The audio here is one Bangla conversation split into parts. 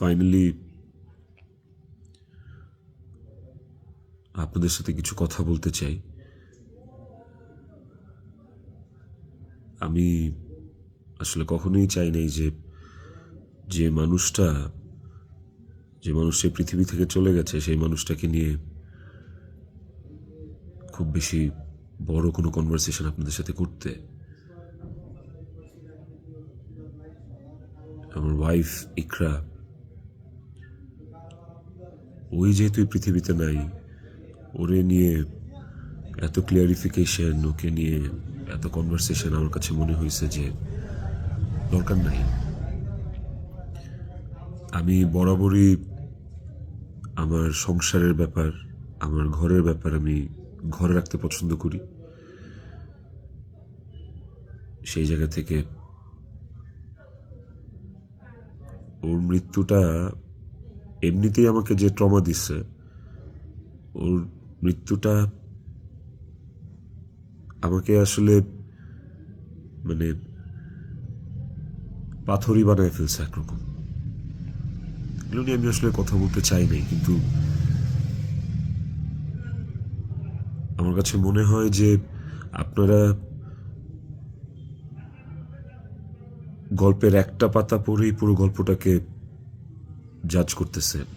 ফাইনালি আপনাদের সাথে কিছু কথা বলতে চাই। আমি আসলে কখনোই চাই নাই যে মানুষটা পৃথিবী থেকে চলে গেছে সেই মানুষটাকে নিয়ে খুব বেশি বড় কোনো কনভারসেশন আপনাদের সাথে করতে। আমার ওয়াইফ ইকরা, ওই যেহেতু এই পৃথিবীতে নাই, ওরে নিয়ে এত ক্লিয়ারিফিকেশন, ওকে নিয়ে এত কনভারসেশন আমার কাছে মনে হয়েছে যে দরকার নাই। আমি বরাবরই আমার সংসারের ব্যাপার, আমার ঘরের ব্যাপার আমি ঘরে রাখতে পছন্দ করি। সেই জায়গা থেকে ওর মৃত্যুটা এমনিতেই আমাকে যে ট্রমা দিচ্ছে, ওর মৃত্যুটা আমাকে আসলে মানে পাথরই বানায় ফেলছে একরকম। এগুলো নিয়ে আমি আসলে কথা বলতে চাই নাই, কিন্তু আমার কাছে মনে হয় যে আপনারা গল্পের একটা পাতা পড়েই পুরো গল্পটাকে জাজ করতেছেন।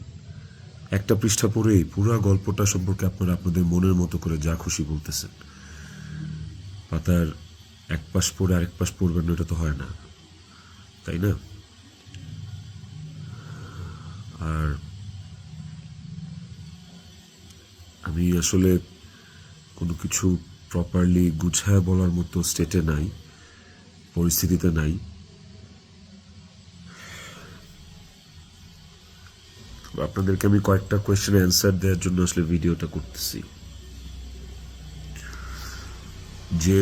একটা পৃষ্ঠা পড়েই পুরো গল্পটা সম্পর্কে আপনারা আপনাদের মনের মতো করে যা খুশি বলতেছেন। পাতার এক পাশ পড়ে আরেক পাশ পড়বেন না, এটা তো হয় না, তাই না? আর আমি আসলে কোনো কিছু প্রপারলি গুছায় বলার মতো স্টেটে নাই, পরিস্থিতিতে নাই। আপনাদেরকে আমি কয়েকটা কোয়েশ্চেনের অ্যান্সার দেওয়ার জন্য আসলে ভিডিওটা করতেছি, যে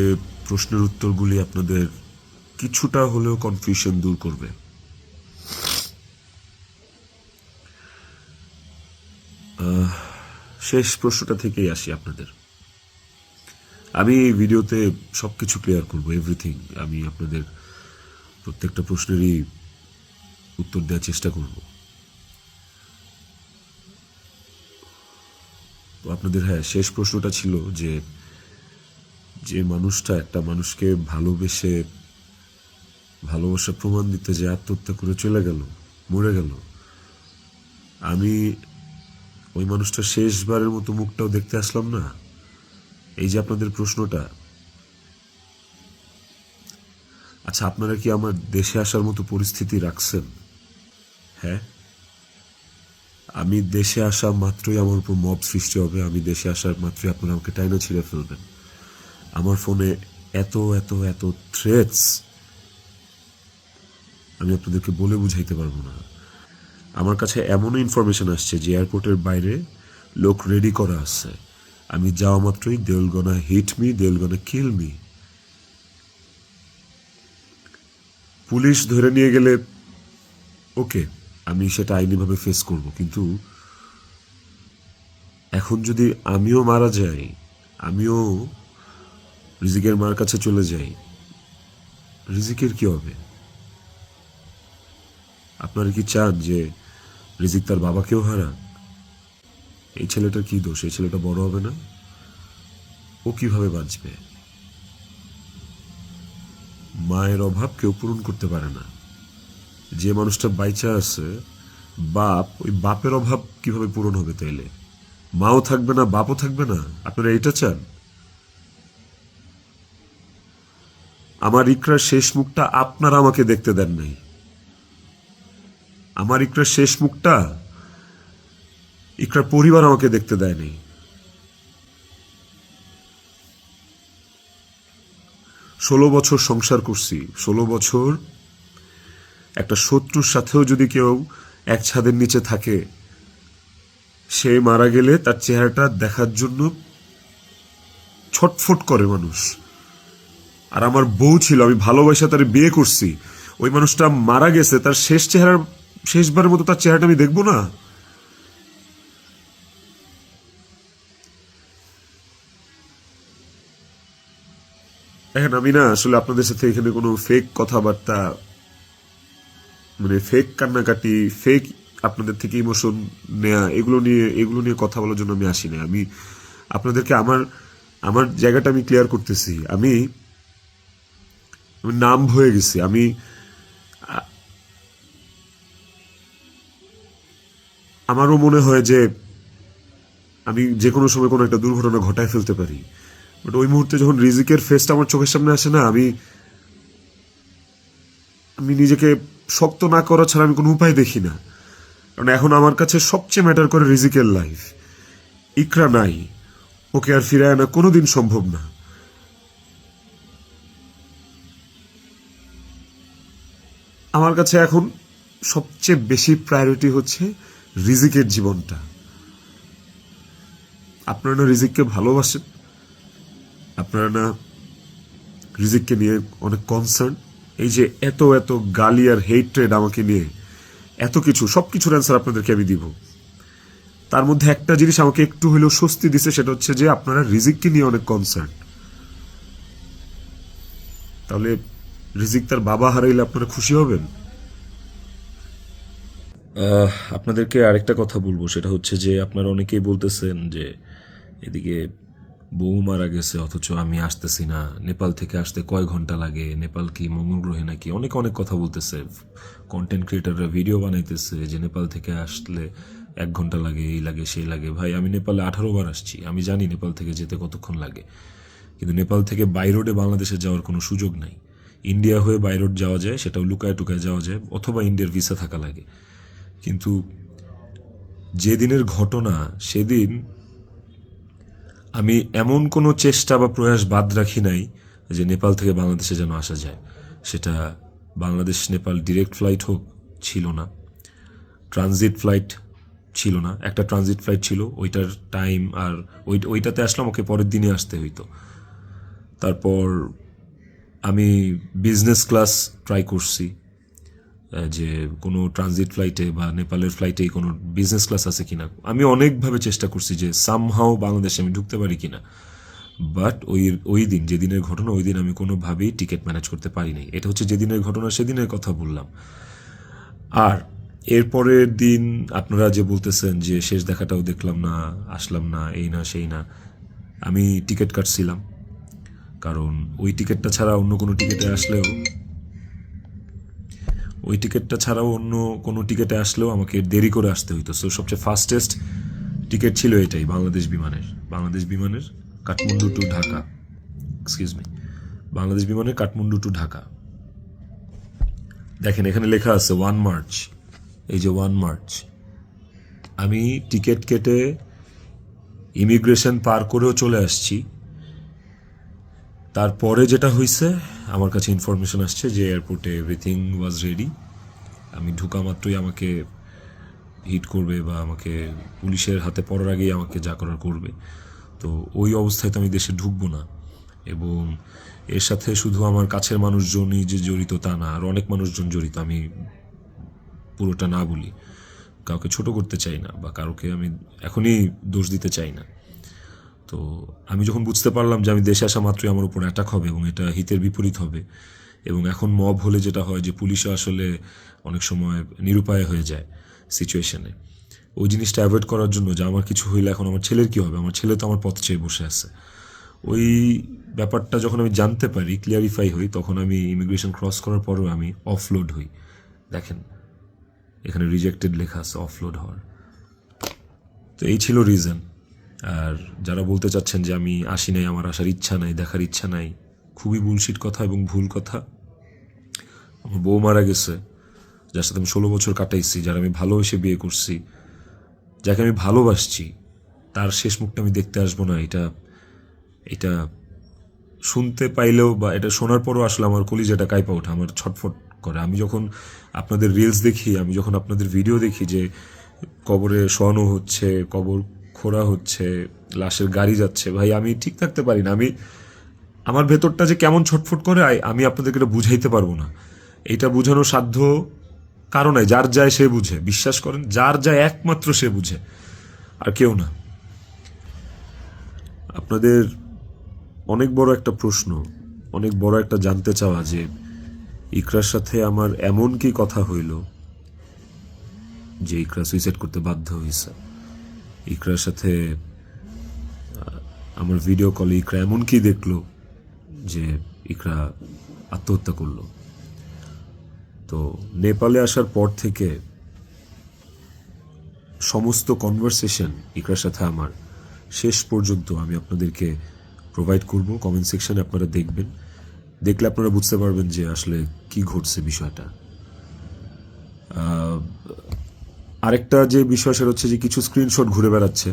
প্রশ্নের উত্তরগুলি আপনাদের কিছুটা হলেও কনফিউশন দূর করবে। শেষ প্রশ্নটা থেকেই আসি আপনাদের। আমি এই ভিডিওতে সবকিছু ক্লিয়ার করবো, এভরিথিং। আমি আপনাদের প্রত্যেকটা প্রশ্নেরই উত্তর দেওয়ার চেষ্টা করব। তো আপনাদের শেষ প্রশ্নটা ছিল যে মানুষটা একটা মানুষকে ভালোবাসা প্রমাণ দিতে যে আত্মহত্যা করে চলে গেল, মরে গেল, আমি ওই মানুষটা শেষবারের মতো মুখটাও দেখতে আসলাম না। এই যে আপনাদের প্রশ্নটা, আচ্ছা আপনারা কি আমার দেশে আসার মতো পরিস্থিতি রাখছেন? হ্যাঁ, আমি দেশে আসা মাত্রই আমার উপর মব সৃষ্টি হবে। আমি দেশে আসার মাত্রই আপনারা আমাকে টাইনা ছিঁড়ে ফেলবেন। আমার ফোনে এত এত এত থ্রেটস আমি আপনাদেরকে বলে বুঝাইতে পারবো না। আমার কাছে এমনও ইনফরমেশন আসছে যে এয়ারপোর্টের বাইরে লোক রেডি করা আছে। আমি যাওয়া মাত্রই they will gonna hit me, they will gonna kill me. Police ধরে নিয়ে গেলে ওকে, আমি সেটা আইনিভাবে ফেস করব, কিন্তু এখন যদি আমিও মারা যাই, আমিও রিজিকের মার কাছে চলে যাই, রিজিকের কি হবে? আপনারা কি চান যে রিজিক তার বাবাকেও হারাক? এই ছেলেটার কি দোষ? এই ছেলেটা বড় হবে না? ও কিভাবে বাঁচবে? মায়ের অভাব কেউ পূরণ করতে পারে না। যে মানুষটা বাইচা আছে ওই বাপের অভাব কিভাবে পূরণ হবে তাইলে? মাও থাকবে না, বাপও থাকবে না? আপনারা এটা চান? আমার ইকরার শেষ মুখটা আপনারা আমাকে দেখতে দেন নাই। আমার ইকরার শেষ মুখটা ইকরার পরিবার আমাকে দেখতে দেয় নাই। 16 বছর সংসার করছি, 16 বছর একটা শত্রুর সাথেও যদি কেউ এক ছাদের নিচে থাকে, সে মারা গেলে তার চেহারাটা দেখার জন্য ছটফট করে মানুষ। আর আমার বউ ছিল, আমি ভালোবাসা তার বিয়ে করছি, ওই মানুষটা মারা গেছে, তার শেষবারের মতো তার চেহারাটা আমি দেখবো না? দেখেন, আমি না আসলে আপনাদের সাথে এখানে কোনো ফেক কথাবার্তা, মানে ফেক কান্নাকাটি, ফেক আপনাদের থেকে ইমোশন নেয়া, এগুলো নিয়ে কথা বলার জন্য আমি আসি না। আমি আপনাদেরকে আমার আমার জায়গাটা আমি ক্লিয়ার করতেছি। আমি নাম হয়ে গেছি। আমারও মনে হয় যে আমি যে কোনো সময় কোনো একটা দুর্ঘটনা ঘটায় ফেলতে পারি, বাট ওই মুহূর্তে যখন রিজিকের ফেসটা আমার চোখের সামনে আসে না, আমি নিজেকে শক্ত না করা ছাড়া আমি কোনো উপায় দেখি না। কারণ এখন আমার কাছে সবচেয়ে ম্যাটার করে রিজিকের লাইফ। ইকরা নাই, ওকে আর ফিরে আনা কোনোদিন সম্ভব না। আমার কাছে এখন সবচেয়ে বেশি প্রায়োরিটি হচ্ছে রিজিকের জীবনটা। আপনারা না রিজিককে ভালোবাসেন, আপনারা না রিজিককে নিয়ে অনেক কনসার্ন। এই যে এত এত গালি আর হেট্রেড আমাকে নিয়ে, এত কিছু, সব কিছুর অ্যান্সার আপনাদেরকে আমি দিব। তার মধ্যে একটা জিনিস আমাকে একটু হলেও স্বস্তি দিছে, সেটা হচ্ছে যে আপনারা রিজিককে নিয়ে অনেক কনসার্ন। তাহলে রিজিক তার বাবা হারাইলে আপনারা খুশি হবেন? আপনাদেরকে আরেকটা কথা বলবো, সেটা হচ্ছে যে আপনারা অনেকেই বলতেছেন যে এদিকে বউ মারা গেছে অথচ আমি আসতেছি না, নেপাল থেকে আসতে কয় ঘন্টা লাগে, নেপাল কি মঙ্গল গ্রহে নাকি, অনেক অনেক কথা বলতেছে। কন্টেন্ট ক্রিয়েটাররা ভিডিও বানাইতেছে যে নেপাল থেকে আসলে 1 ঘন্টা লাগে, এই লাগে সেই লাগে। ভাই, আমি নেপালে 18 বার আসছি, আমি জানি নেপাল থেকে যেতে কতক্ষণ লাগে। কিন্তু নেপাল থেকে বাই রোডে বাংলাদেশে যাওয়ার কোনো সুযোগ নাই। ইন্ডিয়া হয়ে বাই রোড যাওয়া যায়, সেটাও লুকায় টুকায় যাওয়া যায়, অথবা ইন্ডিয়ার ভিসা থাকা লাগে। কিন্তু যেদিনের ঘটনা, সেদিন আমি এমন কোনো চেষ্টা বা প্রয়াস বাদ রাখি নাই যে নেপাল থেকে বাংলাদেশে যেন আসা যায়। সেটা বাংলাদেশ নেপাল ডিরেক্ট ফ্লাইট হোক, ছিল না। ট্রানজিট ফ্লাইট ছিল না, একটা ট্রানজিট ফ্লাইট ছিল, ওইটার টাইম আর ওইটাতে আসলাম, ওকে পরের দিনে আসতে হইতো। তারপর আমি বিজনেস ক্লাস ট্রাই করছি, যে কোনো ট্রানজিট ফ্লাইটে বা নেপালের ফ্লাইটেই কোনো বিজনেস ক্লাস আছে কিনা। আমি অনেকভাবে চেষ্টা করছি যে সামহাও বাংলাদেশে আমি ঢুকতে পারি কিনা, বাট ওই দিন, যেদিনের ঘটনা, ওই দিন আমি কোনোভাবেই টিকিট ম্যানেজ করতে পারি নাই। এটা হচ্ছে যেদিনের ঘটনা, সেদিনের কথা বললাম। আর এরপরের দিন আপনারা যে বলতেছেন যে শেষ দেখাটাও দেখলাম না, আসলাম না, এই না সেই না, আমি টিকিট কাটছিলাম। কারণ ওই টিকিটটা ছাড়া অন্য কোনো টিকিটে আসলেও আমাকে দেরি করে আসতে হইতো। সো সবচেয়ে ফাস্টেস্ট টিকিট ছিল এটাই, বাংলাদেশ বিমানের কাঠমান্ডু টু ঢাকা, বাংলাদেশ বিমানের কাঠমান্ডু টু ঢাকা। দেখেন এখানে লেখা আছে 1 মার্চ, এই যে 1 মার্চ। আমি টিকিট কেটে ইমিগ্রেশন পার করেও চলে আসছি। তারপরে যেটা হয়েছে, আমার কাছে ইনফরমেশন আসছে যে এয়ারপোর্টে এভরিথিং ওয়াজ রেডি। আমি ঢুকা মাত্রই আমাকে হিট করবে বা আমাকে পুলিশের হাতে পড়ার আগেই আমাকে যা করার করবে। তো ওই অবস্থায় তো আমি দেশে ঢুকবো না। এবং এর সাথে শুধু আমার কাছের মানুষজনই যে জড়িত তা না, আর অনেক মানুষজন জড়িত। আমি পুরোটা না বলি, কাউকে ছোট করতে চাই না বা কাউকে আমি এখনই দোষ দিতে চাই না। তো আমি যখন বুঝতে পারলাম যে আমি দেশে আসা মাত্রই আমার উপর অ্যাটাক হবে এবং এটা হিতের বিপরীত হবে, এবং এখন মব হলে যেটা হয় যে পুলিশও আসলে অনেক সময় নিরুপায় হয়ে যায় সিচুয়েশনে, ওই জিনিসটা অ্যাভয়েড করার জন্য যে আমার কিছু হইলে এখন আমার ছেলের কী হবে, আমার ছেলে তো আমার পথ চেয়ে বসে আছে, ওই ব্যাপারটা যখন আমি জানতে পারি, ক্লিয়ারিফাই হই, তখন আমি ইমিগ্রেশন ক্রস করার পরেও আমি অফলোড হই। দেখেন এখানে রিজেক্টেড লেখা আছে, অফলোড হওয়ার। তো এই ছিল রিজন। আর যারা বলতে চাচ্ছেন যে আমি আসি নাই, আমার আসার ইচ্ছা নাই, দেখার ইচ্ছা নাই, খুবই বুলশিট কথা এবং ভুল কথা। আমার বউ মারা গেছে, যার সাথে আমি 16 বছর কাটাইছি, যারা আমি ভালোবেসে বিয়ে করছি, যাকে আমি ভালোবাসছি, তার শেষ মুখটা আমি দেখতে আসবো না, এটা শুনতে পাইলেও বা এটা শোনার পরও আসলে আমার কলিজাটা কাঁপা ওঠে, আমার ছটফট করে। আমি যখন আপনাদের রিলস দেখি, আমি যখন আপনাদের ভিডিও দেখি যে কবরে শোয়ানো হচ্ছে, কবর খোঁড়া হচ্ছে, লাশের গাড়ি যাচ্ছে, ভাই আমি ঠিক থাকতে পারি না। আমার ভেতরটা যে কেমন ছটফট করে, আমি আপনাদেরকে এটা বুঝাইতে পারবো না। এইটা বুঝানোর সাধ্য কারো নাই, যার যায় সে বুঝে। বিশ্বাস করেন, যার যায় একমাত্র সে বুঝে, আর কেউ না। আপনাদের অনেক বড় একটা প্রশ্ন, অনেক বড় একটা জানতে চাওয়া যে ইকরার সাথে আমার এমন কি কথা হইল যে ইকরা সুইসাইড করতে বাধ্য হয়েছে। ইকরার সাথে আমার ভিডিও কলে ইকরা এমন কি দেখলো যে ইকরা আত্মহত্যা করলো। তো নেপালে আসার পর থেকে সমস্ত কনভারসেশন ইকরার সাথে আমার শেষ পর্যন্ত আমি আপনাদেরকে প্রোভাইড করব। কমেন্ট সেকশনে আপনারা দেখবেন, দেখলে আপনারা বুঝতে পারবেন যে আসলে কি ঘটছে বিষয়টা। আরেকটা যে বিষয় সেটা হচ্ছে যে কিছু স্ক্রিনশট ঘুরে বেড়াচ্ছে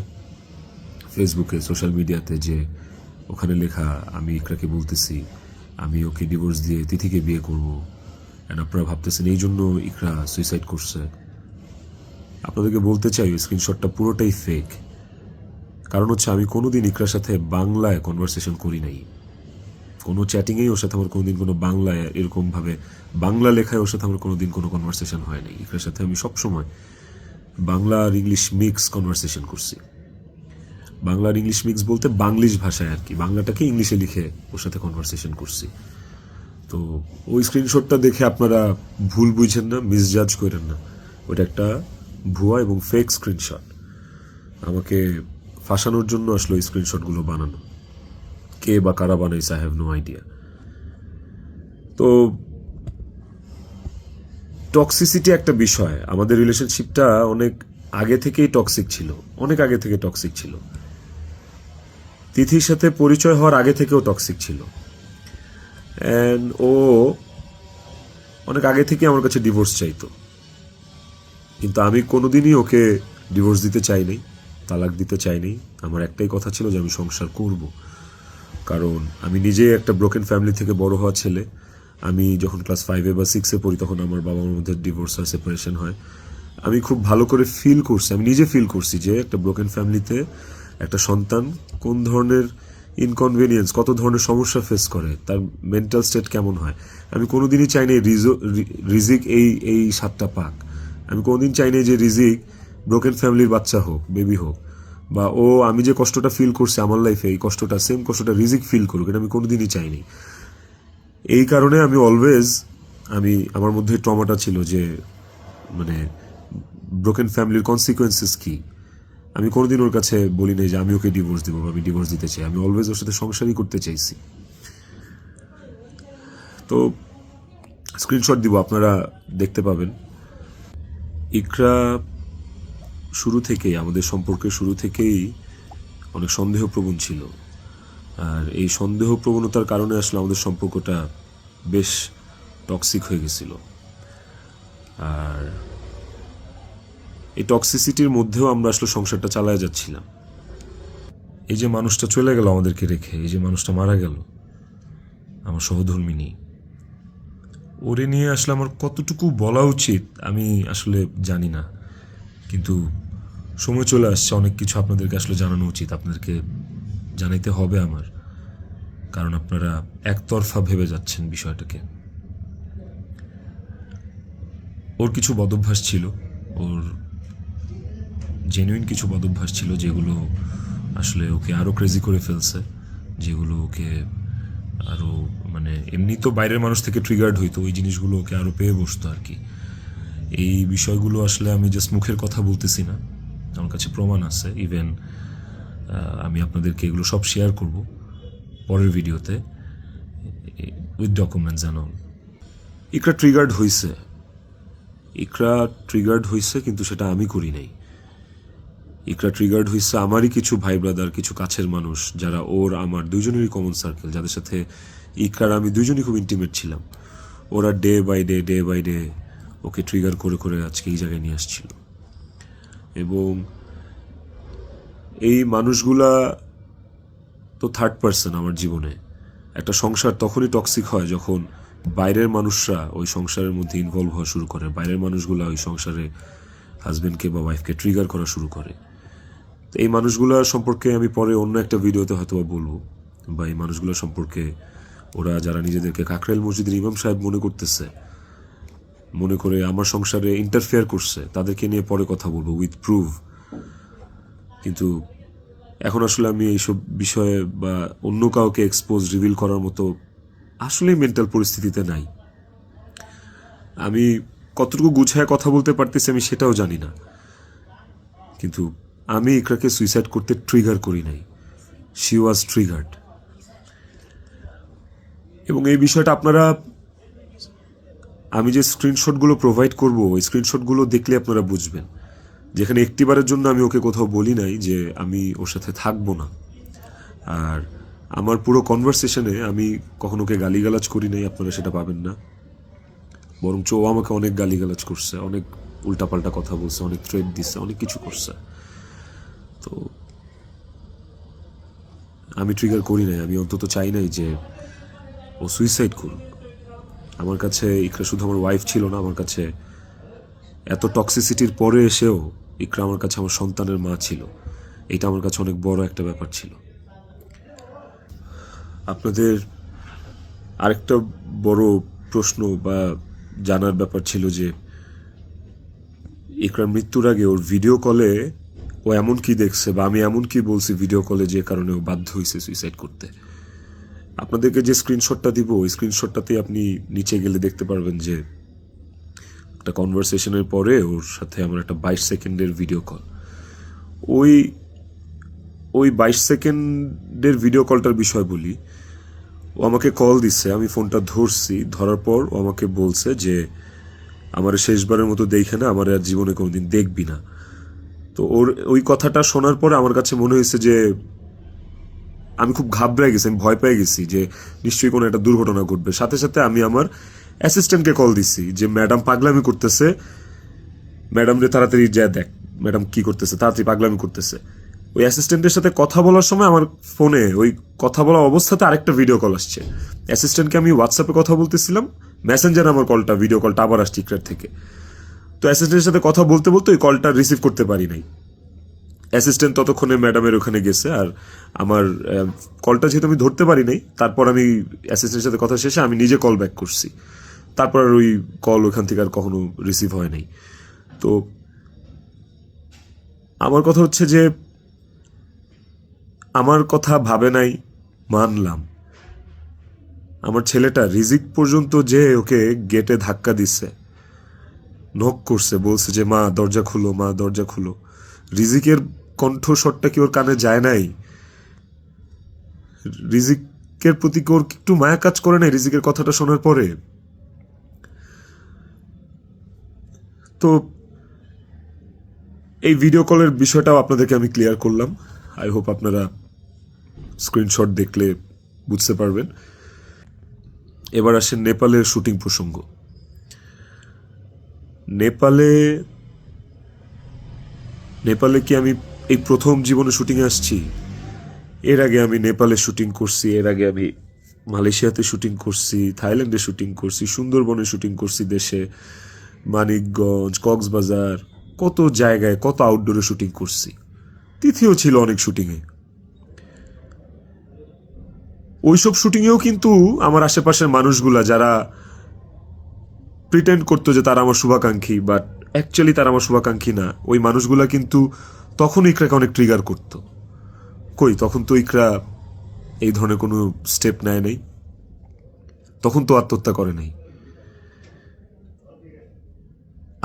ফেসবুকে, সোশ্যাল মিডিয়াতে, যে ওখানে লেখা আমি ইকরাকে বলতেছি আমি ওকে ডিভোর্স দিয়ে তিথিকে বিয়ে করব, অ্যান্ড আপনারা ভাবতেছেন এই জন্য ইকরা সুইসাইড করছে। আপনাদেরকে বলতে চাই ওই স্ক্রিনশটটা পুরোটাই ফেক। কারণ হচ্ছে আমি কোনোদিন ইকরার সাথে বাংলায় কনভারসেশন করি নাই, কোনো চ্যাটিংয়েই ওর সাথে আমার কোনোদিন কোনো বাংলায় এরকমভাবে বাংলা লেখায় ওর সাথে আমার কোনোদিন কোনো কনভারসেশন হয় নাই। ইকরার সাথে আমি সবসময় বাংলা আর ইংলিশ মিক্স কনভারসেশন করছি। বাংলা আর ইংলিশ মিক্স বলতে বাংলিশ ভাষায় আর কি, বাংলাটাকে ইংলিশে লিখে ওর সাথে কনভারসেশন করছি। তো ওই স্ক্রিনশটটা দেখে আপনারা ভুল বুঝেন না, মিসজাজ করেন না, ওটা একটা ভুয়া এবং ফেক স্ক্রিনশট। আমাকে ফাঁসানোর জন্য আসলে ওই স্ক্রিনশটগুলো বানানো। কে বা কারা বানাইছে আই হ্যাভ নো আইডিয়া। তো টক্সিসিটি একটা বিষয়, আমাদের রিলেশনশিপটা অনেক আগে থেকেই টক্সিক ছিল, অনেক আগে থেকে টক্সিক ছিল। তিথির সাথে পরিচয় হওয়ার আগে থেকেও টক্সিক ছিল, অ্যান্ড ও অনেক আগে থেকে আমার কাছে ডিভোর্স চাইতো, কিন্তু আমি কোনোদিনই ওকে ডিভোর্স দিতে চাইনি, তালাক দিতে চাইনি। আমার একটাই কথা ছিল যে আমি সংসার করব, কারণ আমি নিজে একটা ব্রোকেন ফ্যামিলি থেকে বড় হওয়া ছেলে। আমি যখন ক্লাস 5 বা 6 পড়ি তখন আমার বাবা মার মধ্যে ডিভোর্স আর সেপারেশন হয়। আমি খুব ভালো করে ফিল করছি, আমি নিজে ফিল করছি যে একটা ব্রোকেন ফ্যামিলিতে একটা সন্তান কোন ধরনের ইনকনভেনিয়েন্স, কত ধরনের সমস্যা ফেস করে, তার মেন্টাল স্টেট কেমন হয়। আমি কোনোদিনই চাইনি রিজিক এই স্বাদটা পাক। আমি কোনোদিন চাইনি যে রিজিক ব্রোকেন ফ্যামিলির বাচ্চা হোক, বেবি হোক, বা ও আমি যে কষ্টটা ফিল করছি আমার লাইফে এই কষ্টটা, সেম কষ্টটা রিজিক ফিল করুক, এটা আমি কোনোদিনই চাইনি। এই কারণে আমি অলওয়েজ আমার মধ্যে ট্রমাটা ছিল যে মানে ব্রোকেন ফ্যামিলির কনসিকুয়েন্সেস কি। আমি কোনোদিন ওর কাছে বলি নাই যে আমি ওকে ডিভোর্স দেবো বা আমি ডিভোর্স দিতে চাই। আমি অলওয়েজ ওর সাথে সংসারই করতে চাইছি। তো স্ক্রিনশট দিব, আপনারা দেখতে পাবেন। ইকরা শুরু থেকেই, আমাদের সম্পর্কের শুরু থেকেই অনেক সন্দেহপ্রবণ ছিল, আর এই সন্দেহ প্রবণতার কারণে আসলে আমাদের সম্পর্কটা বেশ টক্সিক হয়ে গেছিল। আর এই টক্সিসিটির মধ্যেও আমরা আসলে সংসারটা চালায় যাচ্ছিলাম। এই যে মানুষটা চলে গেল আমাদেরকে রেখে, এই যে মানুষটা মারা গেল, আমার সহধর্মিনী, ওরে নিয়ে আসলে আমার কতটুকু বলা উচিত আমি আসলে জানি না, কিন্তু সময় চলে আসছে, অনেক কিছু আপনাদেরকে আসলে জানানো উচিত, আপনাদেরকে জানাইতে হবে আমার, কারণ আপনারা একতরফা ভেবে যাচ্ছেন বিষয়টাকে। ওর কিছু বদভ্যাস ছিল, ওর জেনুইন কিছু বদভ্যাস ছিল যেগুলো আসলে ওকে আরও ক্রেজি করে ফেলছে, যেগুলো ওকে আরও মানে এমনি তো বাইরের মানুষ থেকে ট্রিগার্ড হইতো, ওই জিনিসগুলো ওকে আরও পেয়ে বসতো আর কি। এই বিষয়গুলো আসলে আমি জাস্ট মুখের কথা বলতেছি না, আমার কাছে প্রমাণ আছে। ইভেন আমি আপনাদেরকে এগুলো সব শেয়ার করব পরের ভিডিওতে with documents and all. Iqra triggered হয়েছে, কিন্তু সেটা আমি করি নাই। ইকরা ট্রিগার্ড হয়েছে আমারই কিছু ভাই ব্রাদার, কিছু কাছের মানুষ, যারা ওর আমার দুইজনেরই কমন সার্কেল, যাদের সাথে ইকরার আমি দুইজনই খুব ইন্টিমেট ছিলাম। ওরা ডে বাই ডে ওকে ট্রিগার করে করে আজকে এই জায়গায় নিয়ে আসছিল। এবং এই মানুষগুলা তো থার্ড পার্সন আমার জীবনে। একটা সংসার তখনই টক্সিক হয় যখন বাইরের মানুষরা ওই সংসারের মধ্যে ইনভলভ হওয়া শুরু করে, বাইরের মানুষগুলা ওই সংসারে হাজব্যান্ডকে বা ওয়াইফকে ট্রিগার করা শুরু করে। তো এই মানুষগুলা সম্পর্কে আমি পরে অন্য একটা ভিডিওতে হয়তো বলবো, বা এই মানুষগুলো সম্পর্কে ওরা যারা নিজেদেরকে কাকরাইল মসজিদের ইমাম সাহেব মনে করে আমার সংসারে ইন্টারফেয়ার করছে, তাদেরকে নিয়ে পরে কথা বলবো উইথ প্রুফ। কিন্তু এখন আসলে আমি এইসব বিষয়ে বা অন্য কাউকে এক্সপোজ রিভিল করার মতো আসলেই মেন্টাল পরিস্থিতিতে নাই। আমি কতটুকু গুছায় কথা বলতে পারতেছি আমি সেটাও জানি না, কিন্তু আমি ইকরাকে সুইসাইড করতে ট্রিগার করি নাই, শি ওয়াজ ট্রিগার্ড। এবং এই বিষয়টা আপনারা, আমি যে স্ক্রিনশটগুলো প্রোভাইড করব ওই স্ক্রিনশটগুলো দেখলে আপনারা বুঝবেন, যেখানে একটিবারের জন্য আমি ওকে কোথাও বলি নাই যে আমি ওর সাথে থাকবো না। আর আমার পুরো কনভারসেশনে আমি কখনো ওকে গালিগালাজ করি নাই, আপনারা সেটা পাবেন না। বরঞ্চ ও আমাকে অনেক গালিগালাজ করছে, অনেক উল্টাপাল্টা কথা বলছে, অনেক থ্রেট দিচ্ছে, অনেক কিছু করছে। তো আমি ট্রিগার করি নাই, আমি অন্তত চাই নাই যে ও সুইসাইড করুক। আমার কাছে ইকরা শুধু আমার ওয়াইফ ছিল না, আমার কাছে এত টক্সিসিটির পরে এসেও ইকরা আমার কাছে আমার সন্তানের মা ছিল। এটা আমার কাছে অনেক বড় একটা ব্যাপার ছিল। আপনাদের আরেকটা বড় প্রশ্ন বা জানার ব্যাপার ছিল যে ইকরার মৃত্যুর আগে ওর ভিডিও কলে ও এমন কি দেখছে বা আমি এমন কি বলছি ভিডিও কলে যে কারণে ও বাধ্য হয়েছে সুইসাইড করতে। আপনাদেরকে যে স্ক্রিনশটটা দিব ওই স্ক্রিনশটটাতে আপনি নিচে গেলে দেখতে পারবেন যে একটা কনভারসেশনের পরে ওর সাথে আমার একটা 22 সেকেন্ডের ভিডিও কল। ওই 22 সেকেন্ডের ভিডিও কলটার বিষয় বলি। ও আমাকে কল দিচ্ছে, আমি ফোনটা ধরছি, ধরার পর ও আমাকে বলছে যে আমার শেষবারের মতো দেখে না, আমার আর জীবনে কোনোদিন দেখবি না। তো ওর ওই কথাটা শোনার পরে আমার কাছে মনে হয়েছে যে আমি খুব ঘাবড়ে গেছি, আমি ভয় পেয়ে গেছি যে নিশ্চয়ই কোনো একটা দুর্ঘটনা ঘটবে। সাথে সাথে আমি আমার অ্যাসিস্ট্যান্টকে কল দিছি যে ম্যাডাম পাগলামি করতেছে, ম্যাডাম রে তাড়াতাড়ি যা দেখ ম্যাডাম কি করতেছে, তাড়াতাড়ি পাগলামি করতেছে। ওই অ্যাসিস্ট্যান্টের সাথে কথা বলার সময় আমার ফোনে ওই কথা বলা অবস্থাতে আরেকটা ভিডিও কল আসছে। অ্যাসিস্ট্যান্টকে আমি হোয়াটসঅ্যাপে কথা বলতেছিলাম, মেসেঞ্জারে আমার ভিডিও কলটা আবার আসছে ইকরার থেকে। তো অ্যাসিস্ট্যান্টের সাথে কথা বলতে বলতে ওই কলটা রিসিভ করতে পারি নাই। অ্যাসিস্ট্যান্ট ততক্ষণে ম্যাডামের ওখানে গেছে, আর আমার কলটা যেহেতু আমি ধরতে পারি নাই, তারপর আমি অ্যাসিস্ট্যান্টের সাথে কথা শেষে আমি নিজে কল ব্যাক করছি। তারপর আর ওই কল ওখান থেকে আর কখনো রিসিভ হয় নাই। তো আমার কথা হচ্ছে যে আমার কথা ভাবে নাই, মানলাম। আমার ছেলেটা রিজিক পর্যন্ত যে ওকে গেটে ধাক্কা দিচ্ছে, নক করছে, বলছে যে মা দরজা খুলো, মা দরজা খুলো। রিজিকের কণ্ঠস্বরটা কি ওর কানে যায় নাই? রিজিকের প্রতি কি ওর একটু মায়া কাজ করে নাই রিজিকের কথাটা শোনার পরে? তো এই ভিডিও কলের বিষয়টাও আপনাদেরকে আমি ক্লিয়ার করলাম। আই হোপ আপনারা স্ক্রিনশট দেখলে বুঝতে পারবেন। এবার আসেন নেপালের শুটিং প্রসঙ্গ। নেপালে কি আমি এই প্রথম জীবনে শুটিংয়ে আসছি? এর আগে আমি নেপালে শুটিং করছি, এর আগে আমি মালয়েশিয়াতে শুটিং করছি, থাইল্যান্ডে শুটিং করছি, সুন্দরবনে শুটিং করছি, দেশে মানিকগঞ্জ, কক্সবাজার, কত জায়গায় কত আউটডোরে শুটিং করছি। তিথিও ছিল অনেক শুটিংয়ে। ওইসব শুটিংয়েও কিন্তু আমার আশেপাশের মানুষগুলা যারা প্রিটেন্ড করতো যে তারা আমার শুভাকাঙ্ক্ষী, বাট অ্যাকচুয়ালি তারা আমার শুভাকাঙ্ক্ষী না, ওই মানুষগুলা কিন্তু তখন ইকরাকে অনেক ট্রিগার করতো। কই, তখন তো ইকরা এই ধরনের কোনো স্টেপ নেয় নাই, তখন তো আত্মহত্যা করে নাই।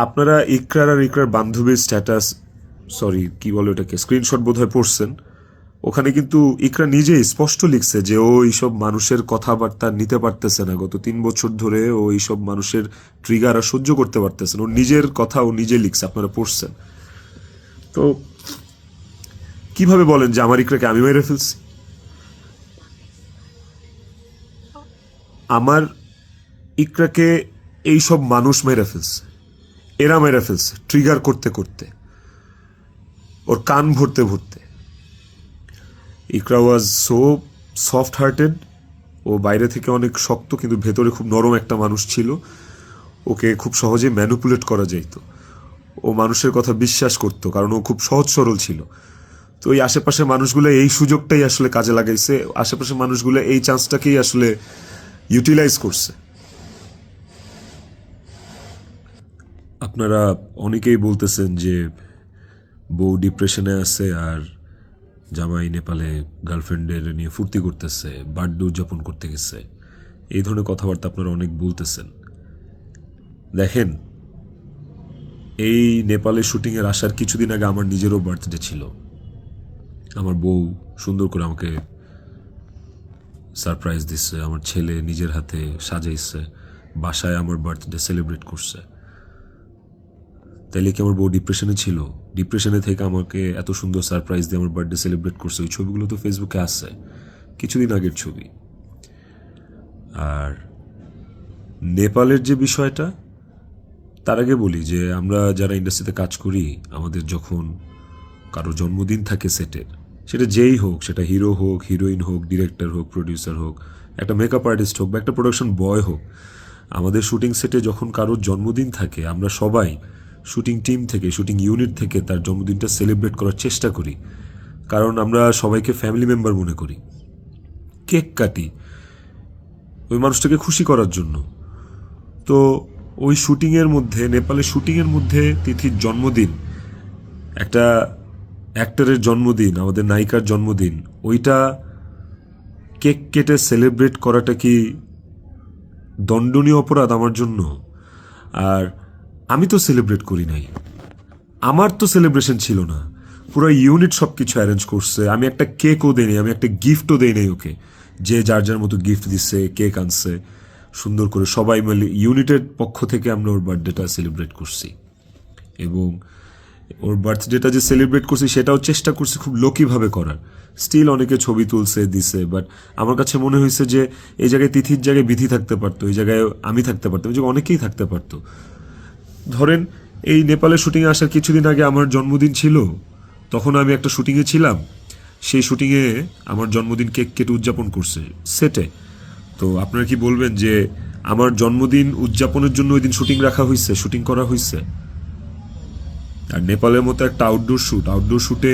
আপনারা ইকরার আর ইকরার বান্ধবীর স্ট্যাটাস, সরি কি বলে ওটাকে, স্ক্রিনশট বোধহয় পড়ছেন। ওখানে কিন্তু ইকরা নিজেই স্পষ্ট লিখছে যে ও এইসব মানুষের কথাবার্তা নিতে পারতেছে না। গত 3 বছর ধরে ও এইসব মানুষের ট্রিগার আর সহ্য করতে পারতেছে না। ওর নিজের কথা ও নিজে লিখছে, আপনারা পড়ছেন। তো কিভাবে বলেন যে আমার ইকরাকে আমি মেরে ফেলছি? আমার ইকরাকে এইসব মানুষ মেরে ফেলছে, এরা মেরে ফেলছে ট্রিগার করতে করতে, ওর কান ভরতে ভরতে। ইকরা ওয়াজ সো সফট হার্টেড। ও বাইরে থেকে অনেক শক্ত কিন্তু ভেতরে খুব নরম একটা মানুষ ছিল। ওকে খুব সহজে ম্যানিপুলেট করা যেত। ও মানুষের কথা বিশ্বাস করত কারণ ও খুব সহজ সরল ছিল। তো এই আশেপাশের মানুষগুলো এই সুযোগটাই আসলে কাজে লাগাইছে, আশেপাশের মানুষগুলো এই চান্সটাকেই আসলে ইউটিলাইজ করছে। আপনারা অনেকেই বলতেছেন যে বউ ডিপ্রেশনে আছে আর জামাই নেপালে গার্লফ্রেন্ডের নিয়ে ফুর্তি করতেছে, বার্থডে উদযাপন করতে গেছে, এই ধরনের কথাবার্তা আপনারা অনেক বলতেছেন। দেখেন, এই নেপালে শুটিংয়ের আসার কিছুদিন আগে আমার নিজেরও বার্থডে ছিল। আমার বউ সুন্দর করে আমাকে সারপ্রাইজ দিচ্ছে, আমার ছেলে নিজের হাতে সাজাইছে, বাসায় আমার বার্থডে সেলিব্রেট করছে। তাইলে কি আমার বউ ডিপ্রেশনে ছিল? ডিপ্রেশনে থেকে আমাকে এত সুন্দর সারপ্রাইজ দিয়ে আমার বার্থডে সেলিব্রেট করছে। ওই ছবিগুলো তো ফেসবুকে আসছে, কিছুদিন আগের ছবি। আর নেপালের যে বিষয়টা, তার আগে বলি যে আমরা যারা ইন্ডাস্ট্রিতে কাজ করি, আমাদের যখন কারো জন্মদিন থাকে সেটের, সেটা যেই হোক, সেটা হিরো হোক, হিরোইন হোক, ডিরেক্টর হোক, প্রডিউসার হোক, একটা মেকআপ আর্টিস্ট হোক বা একটা প্রোডাকশন বয় হোক, আমাদের শুটিং সেটে যখন কারোর জন্মদিন থাকে, আমরা সবাই শুটিং টিম থেকে, শুটিং ইউনিট থেকে তার জন্মদিনটা সেলিব্রেট করার চেষ্টা করি। কারণ আমরা সবাইকে ফ্যামিলি মেম্বার মনে করি। কেক কাটি ওই মানুষটাকে খুশি করার জন্য। তো ওই শুটিংয়ের মধ্যে, নেপালের শুটিংয়ের মধ্যে তিথির জন্মদিন, একটা অ্যাক্টরের জন্মদিন, আমাদের নায়িকার জন্মদিন, ওইটা কেক কেটে সেলিব্রেট করাটা কি দণ্ডনীয় অপরাধ আমার জন্য? আর আমি তো সেলিব্রেট করি নাই, আমার তো সেলিব্রেশন ছিল না, পুরো ইউনিট সব কিছু অ্যারেঞ্জ করছে। আমি একটা কেকও দেই নাই, আমি একটা গিফটও দেই নাই ওকে। যে যার যার মতো গিফট দিচ্ছে, কেক আনছে, সুন্দর করে সবাই মিলে ইউনিটের পক্ষ থেকে আমরা ওর বার্থডেটা সেলিব্রেট করছি। এবং ওর বার্থডেটা যে সেলিব্রেট করছি সেটাও চেষ্টা করছি খুব লোকিভাবে করার। স্টিল অনেকে ছবি তুলছে, দিছে, বাট আমার কাছে মনে হয়েছে যে এই জায়গায় তিথির জায়গায় বিধি থাকতে পারতো, এই জায়গায় আমি থাকতে পারতাম, এই জায়গায় অনেকেই থাকতে পারতো। ধরেন এই নেপালে শুটিংয়ে আসার কিছুদিন আগে আমার জন্মদিন ছিল, তখন আমি একটা শুটিংয়ে ছিলাম, সেই শুটিংয়ে আমার জন্মদিন কেক কেটে উদযাপন করছে সেটে। তো আপনারা কি বলবেন যে আমার জন্মদিন উদযাপনের জন্য ওই দিন শুটিং রাখা হয়েছে, শুটিং করা হয়েছে? আর নেপালের মতো একটা আউটডোর শ্যুটে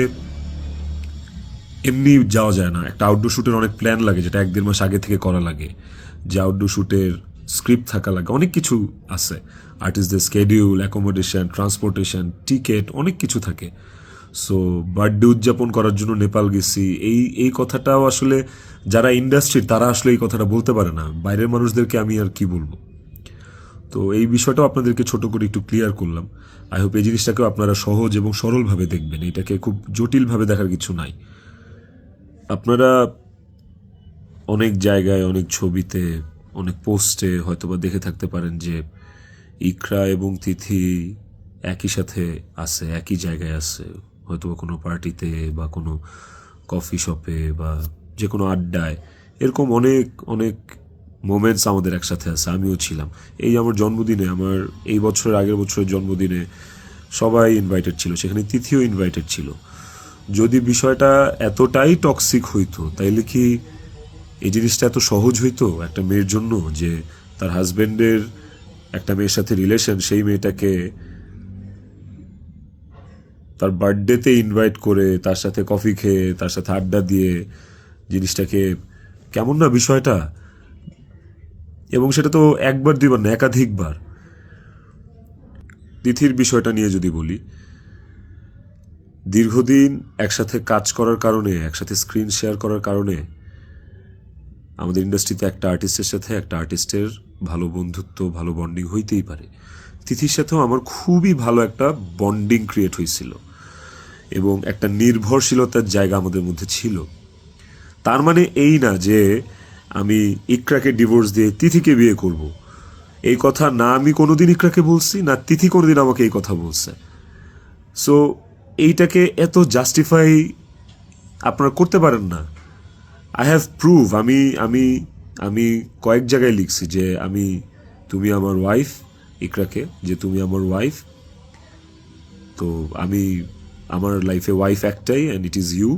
এমনি যাওয়া যায় না। একটা আউটডোর শ্যুটের অনেক প্ল্যান লাগে, যেটা 1-1.5 মাস আগে থেকে করা লাগে। যে আউটডোর শ্যুটের স্ক্রিপ্ট থাকা লাগে, অনেক কিছু আছে। আর্টিস্টদের স্কেডিউল, অ্যাকোমোডেশন, ট্রান্সপোর্টেশন, টিকিট, অনেক কিছু থাকে। সো বার্থডে উদযাপন করার জন্য নেপাল গেছি, এই কথাটাও আসলে যারা ইন্ডাস্ট্রির তারা আসলে এই কথাটা বলতে পারে না। বাইরের মানুষদেরকে আমি আর কি বলবো? তো এই বিষয়টাও আপনাদেরকে ছোট করে একটু ক্লিয়ার করলাম। আই হোপ এই জিনিসটাকেও আপনারা সহজ এবং সরলভাবে দেখবেন, এটাকে খুব জটিলভাবে দেখার কিছু নাই। আপনারা অনেক জায়গায়, অনেক ছবিতে, অনেক পোস্টে হয়তোবা দেখে থাকতে পারেন যে ইকরা এবং তিথি একই সাথে আছে, একই জায়গায় আছে, হয়তোবা কোনো পার্টিতে বা কোনো কফি শপে বা যে কোনো আড্ডায়। এরকম অনেক অনেক মোমেন্টস আমাদের একসাথে আছে, আমিও ছিলাম। এই আমার জন্মদিনে, আমার এই বছরের আগের বছরের জন্মদিনে সবাই ইনভাইটেড ছিল, সেখানে তিথিও ইনভাইটেড ছিল। যদি বিষয়টা এতটাই টক্সিক হইতো, তাইলে কি এই জিনিসটা এত সহজ হইতো একটা মেয়ের জন্য যে তার হাজবেন্ডের একটা মেয়ের সাথে রিলেশন, সেই মেয়েটাকে তার বার্থডেতে ইনভাইট করে তার সাথে কফি খেয়ে তার সাথে আড্ডা দিয়ে, জিনিসটাকে কেমন না বিষয়টা? এবং সেটা তো একবার দুইবার না, একাধিকবার। তিথির বিষয়টা নিয়ে যদি বলি, দীর্ঘদিন একসাথে কাজ করার কারণে, একসাথে স্ক্রিন শেয়ার করার কারণে আমাদের ইন্ডাস্ট্রিতে একটা আর্টিস্টের সাথে একটা আর্টিস্টের ভালো বন্ধুত্ব, ভালো বন্ডিং হইতেই পারে। তিথির সাথেও আমার খুবই ভালো একটা বন্ডিং ক্রিয়েট হয়েছিল এবং একটা নির্ভরশীলতার জায়গা আমাদের মধ্যে ছিল। তার মানে এই না যে আমি ইকরাকে ডিভোর্স দিয়ে তিথিকে বিয়ে করব। এই কথা না আমি কোনোদিন ইকরাকে বলছি, না তিথি কোনোদিন আমাকে এই কথা বলছে। সো এইটাকে এত জাস্টিফাই আপনারা করতে পারেন না। আই হ্যাভ প্রুভ, আমি আমি আমি কয়েক জায়গায় লিখছি যে তুমি আমার ওয়াইফ, ইকরাকে, যে তুমি আমার ওয়াইফ। তো আমার লাইফে ওয়াইফ একটাই, and it is you,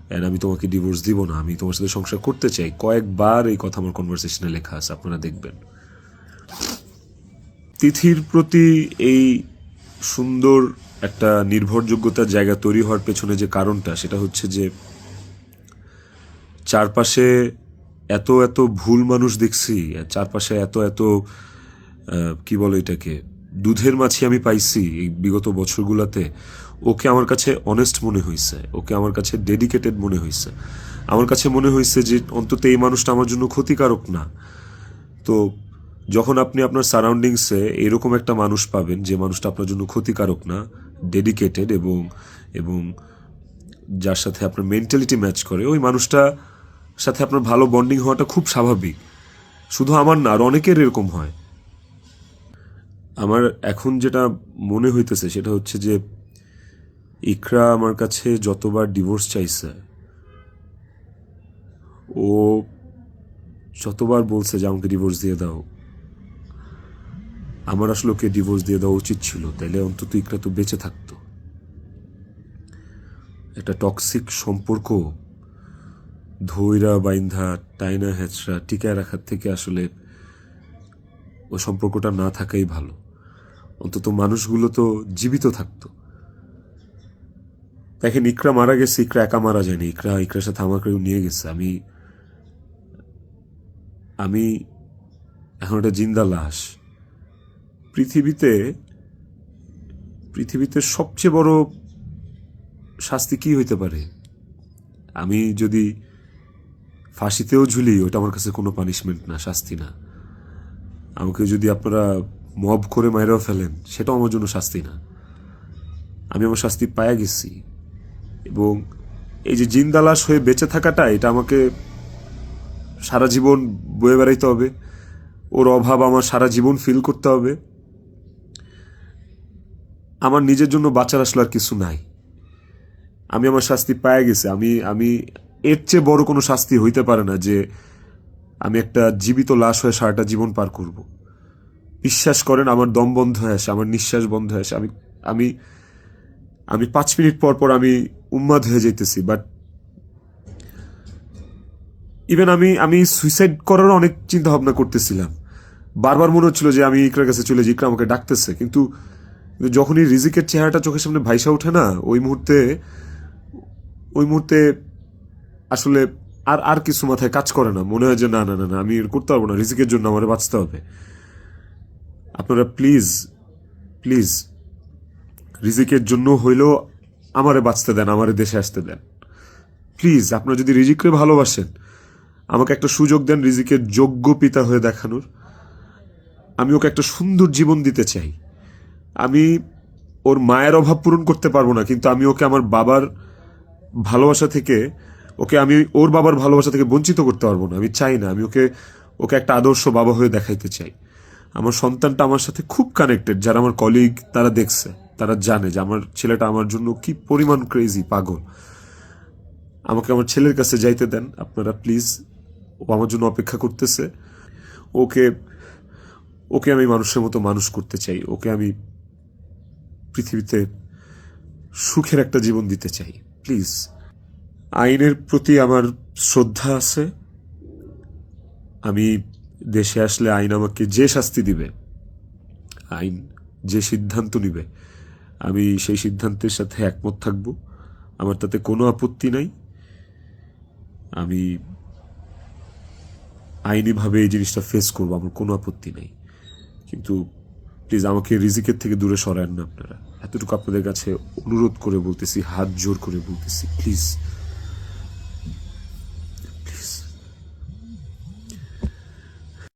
and আমি তোমাকে ডিভোর্স দিব না, আমি তোমার সাথে সংসার করতে চাই। কয়েকবার এই কথা আমার কনভারসেশনে লেখা আছে, আপনারা দেখবেন। তিথির প্রতি এই সুন্দর একটা নির্ভরযোগ্যতার জায়গা তৈরি হওয়ার পেছনে যে কারণটা, সেটা হচ্ছে যে চারপাশে এত এত ভুল মানুষ দেখছি, চারপাশে এত এত কি বলে এটাকে, দুধের মাছি আমি পাইছি এই বিগত বছরগুলোতে। ওকে আমার কাছে অনেস্ট মনে হয়েছে, ওকে আমার কাছে ডেডিকেটেড মনে হয়েছে, আমার কাছে মনে হয়েছে যে অন্তত এই মানুষটা আমার জন্য ক্ষতিকারক না। তো যখন আপনি আপনার সারাউন্ডিংসে এরকম একটা মানুষ পাবেন যে মানুষটা আপনার জন্য ক্ষতিকারক না, ডেডিকেটেড এবং এবং যার সাথে আপনার মেন্টালিটি ম্যাচ করে, ওই মানুষটা সাথে আপনার ভালো বন্ডিং হওয়াটা খুব স্বাভাবিক। শুধু আমার না, আর অনেকের এরকম হয়। আমার এখন যেটা মনে হইতেছে সেটা হচ্ছে যে ইকরা আমার কাছে যতবার ডিভোর্স চাইছে, ও যতবার বলছে যে আমাকে ডিভোর্স দিয়ে দাও, আমার আসলে ওকে ডিভোর্স দিয়ে দেওয়া উচিত ছিল, তাইলে অন্তত ইকরা তো বেঁচে থাকতো। একটা টক্সিক সম্পর্ক ধৈরা বাইন্ধা টাইনা হ্যাচড়া টিকায় রাখার থেকে আসলে ওই সম্পর্কটা না থাকাই ভালো। অন্তত মানুষগুলো তো জীবিত থাকতো। দেখেন, ইকরা মারা গেছে, ইকরা একা মারা যায়নি, ইকরার সাথে আমাকেও নিয়ে গেছে। আমি আমি এখন একটা জিন্দা লাশ। পৃথিবীতে পৃথিবীতে সবচেয়ে বড় শাস্তি কি হইতে পারে? আমি যদি ফাঁসিতেও ঝুলি, ওটা আমার কাছে কোনো পানিশমেন্ট না, শাস্তি না। আমাকে যদি আপনারা মব করে মাইরাও ফেলেন, সেটাও আমার জন্য শাস্তি না। আমি আমার শাস্তি পায়া গেছি। এবং এই যে জিন্দা লাশ হয়ে বেঁচে থাকাটা, এটা আমাকে সারা জীবন বয়ে বেড়াইতে হবে। ওর অভাব আমার সারা জীবন ফিল করতে হবে। আমার নিজের জন্য বাঁচার আসলে আর কিছু নাই। আমি আমার শাস্তি পায়ে গেছি। আমি আমি এর চেয়ে বড় কোনো শাস্তি হইতে পারে না যে আমি একটা জীবিত লাশ হয়ে সারাটা জীবন পার করব। বিশ্বাস করেন, আমার দম বন্ধ হয়ে আসে, আমার নিঃশ্বাস বন্ধ হয়ে আসে। আমি আমি আমি 5 মিনিট পর পর আমি উন্মাদ হয়ে যাইতেছি। বাট ইভেন আমি সুইসাইড করার অনেক চিন্তা ভাবনা করতেছিলাম। বারবার মনে হচ্ছিল যে আমি ইকরার কাছে চলে যাই, ইকরা আমাকে ডাকতেছে। কিন্তু যখনই রিজিকের চেহারাটা চোখের সামনে ভাইসা ওঠে না, ওই মুহূর্তে আসলে আর আর কিছু মাথায় কাজ করে না। মনে হয় যে না না না না, আমি করতে পারবো না, রিজিকের জন্য আমার বাঁচতে হবে। আপনারা প্লিজ প্লিজ রিজিকের জন্য হইলেও আমারে বাঁচতে দেন, আমারে দেশে আসতে দেন প্লিজ। আপনারা যদি রিজিককে ভালোবাসেন, আমাকে একটা সুযোগ দেন রিজিকের যোগ্য পিতা হয়ে দেখানোর। আমি ওকে একটা সুন্দর জীবন দিতে চাই। আমি ওর মায়ের অভাব পূরণ করতে পারবো না, কিন্তু আমি ওকে আমার বাবার ভালোবাসা থেকে, আমি ওর বাবার ভালোবাসা থেকে বঞ্চিত করতে পারবো না। আমি চাই না। আমি ওকে ওকে একটা আদর্শ বাবা হয়ে দেখাইতে চাই। আমার সন্তানটা আমার সাথে খুব কানেক্টেড। যারা আমার কলিগ, তারা দেখছে, তারা জানে যে আমার ছেলেটা আমার জন্য কি পরিমাণ ক্রেজি, পাগল। আমাকে আমার ছেলের কাছে যাইতে দেন আপনারা প্লিজ। ও আমার জন্য অপেক্ষা করতেছে। ওকে ওকে আমি মানুষের মতো মানুষ করতে চাই। ওকে আমি পৃথিবীতে সুখের একটা জীবন দিতে চাই। প্লিজ। আইনের প্রতি আমার শ্রদ্ধা আছে। আমি দেশে আসলে আইন আমাকে যে শাস্তি দিবে, আইন যে সিদ্ধান্ত নিবে, আমি সেই সিদ্ধান্তের সাথে একমত থাকব। আমার তাতে কোনো আপত্তি নাই। আমি আইনিভাবে এই জিনিসটা ফেস করবো, আমার কোনো আপত্তি নেই। কিন্তু প্লিজ আমাকে রিজিকের থেকে দূরে সরান না আপনারা। এতটুকু আপনাদের কাছে অনুরোধ করে বলতেছি, হাত জোর করে বলতেছি, প্লিজ।